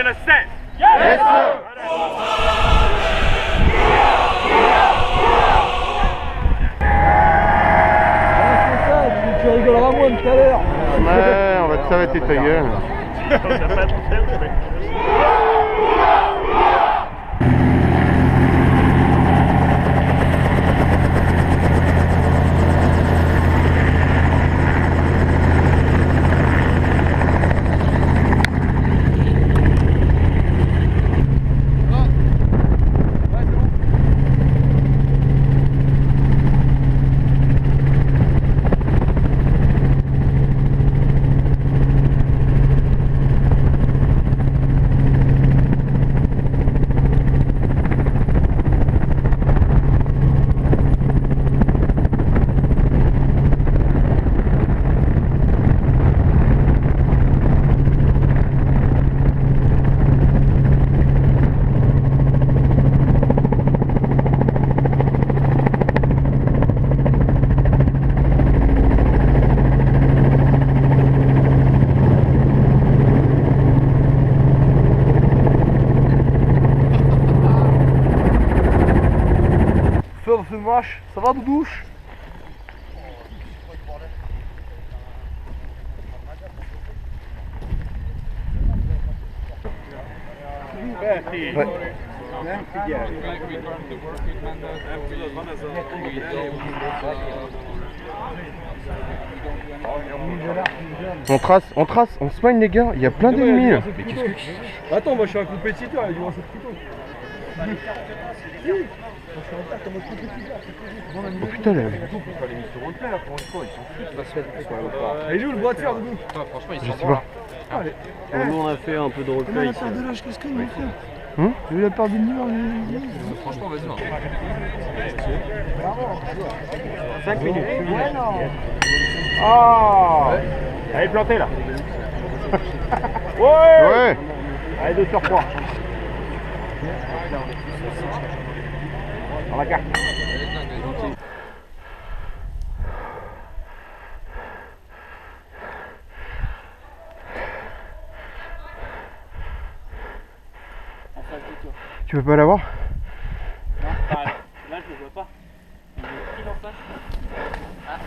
gonna set? Yes, sir. Tu rigoleras moins tout à l'heure. Ouais, on va te s'arrêter ta gueule. Ça va Doudouche? Ouais. On trace, on se soigne les gars, il y a plein d'ennemis. Attends, moi je suis un compétiteur, il y a du lancer de couteau. Oh putain là. Et nous le voiture, Doudou? Je sais pas. Nous on a fait un peu de roleplay. La part de l'âge, qu'est-ce qu'on va faire? J'ai eu la part du mur. Franchement, vas-y. 5 minutes. Ah, elle est plantée là. Ouais. Allez, 2 sur 3. Dans la carte. Tu peux pas l'avoir? Non, là je le vois pas. Il est pile en face. Ah.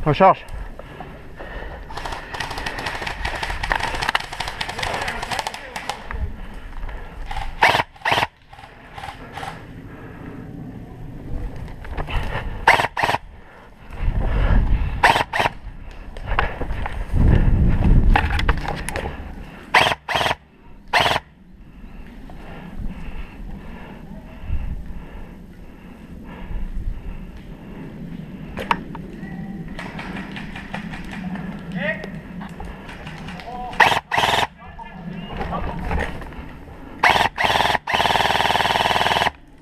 Recharge.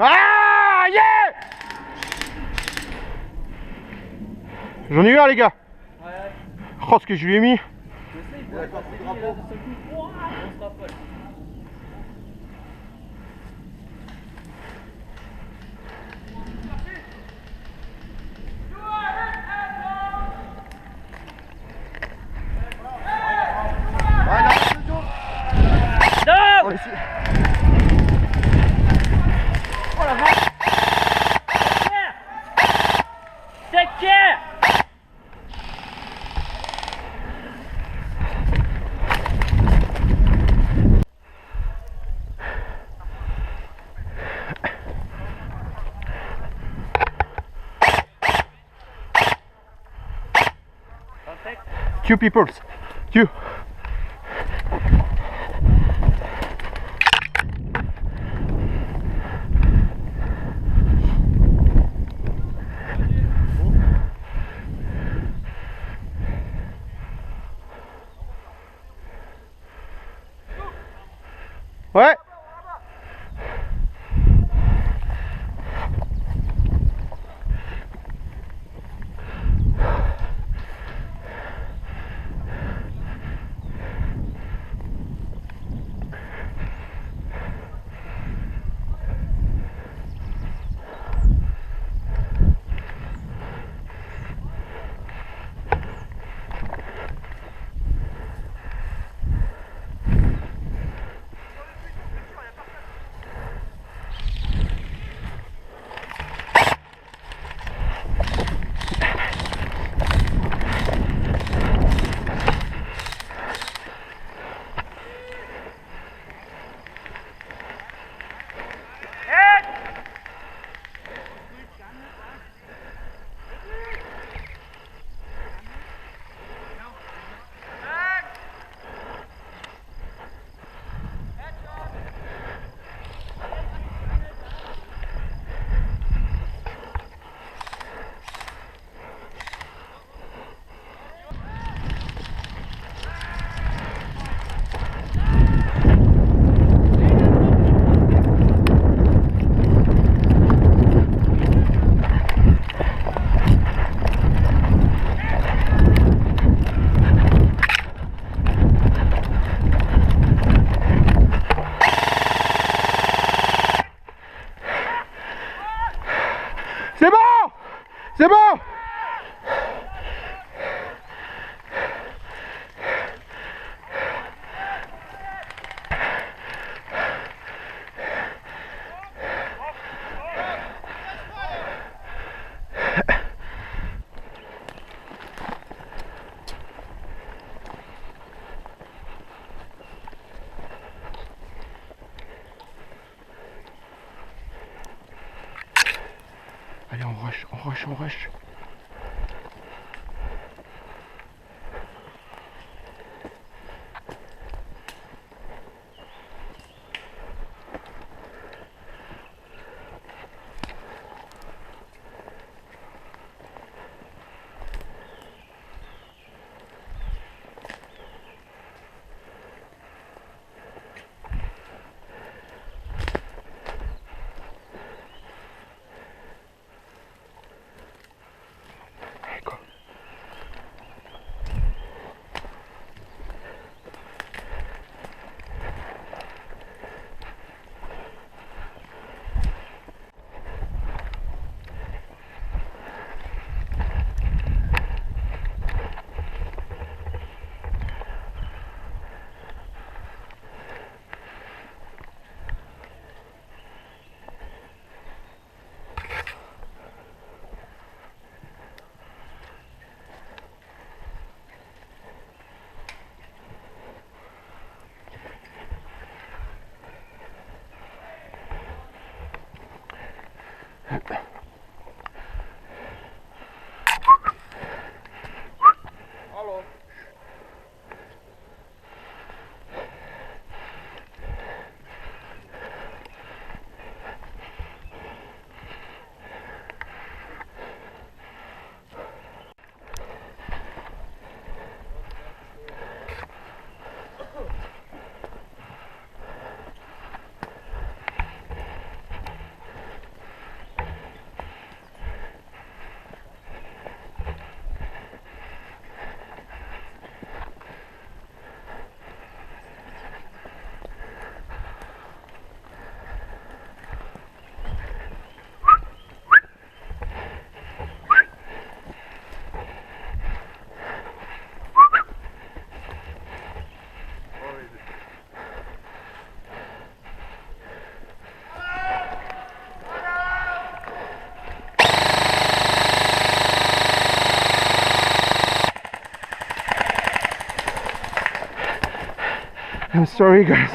Ah yeah! J'en ai eu un les gars. Oh ce que je lui ai mis. Non! Oh la vache! Take care! Two peoples. Two. Ouais. C'est bon! C'est bon! Allez, on rush, on rush, on rush. Hallå. I'm sorry guys.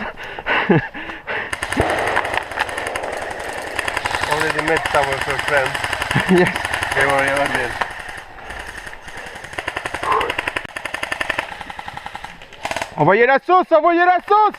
Already met some of your friends. Yes. They were in London. Envoyez la sauce, envoyez la sauce!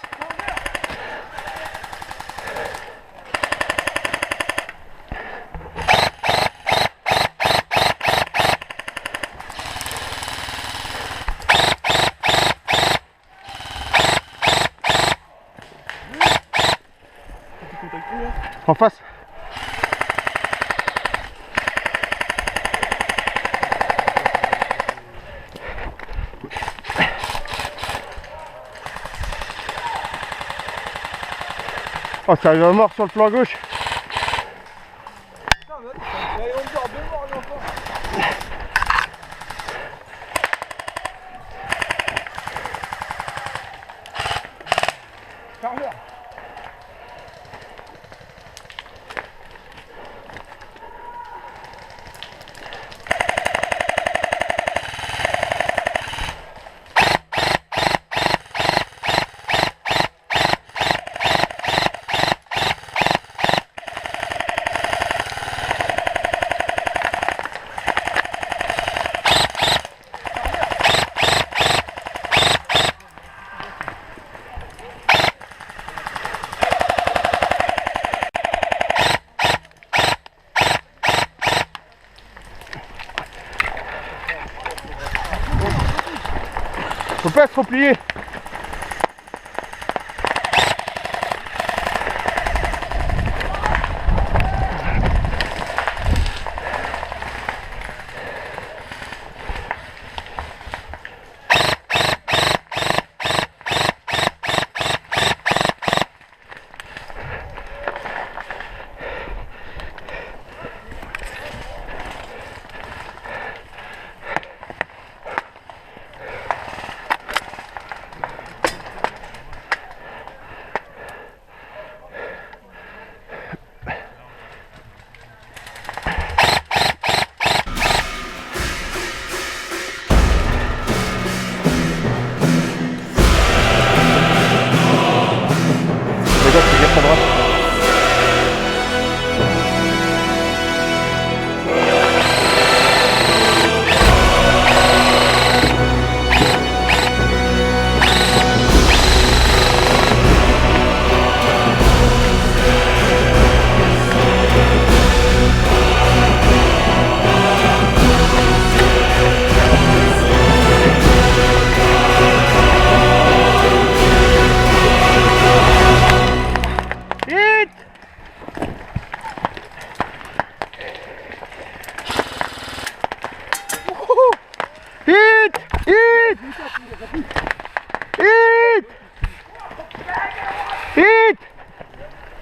En face. Oh, ça arrive à mort sur le flanc gauche. Faut pas se replier.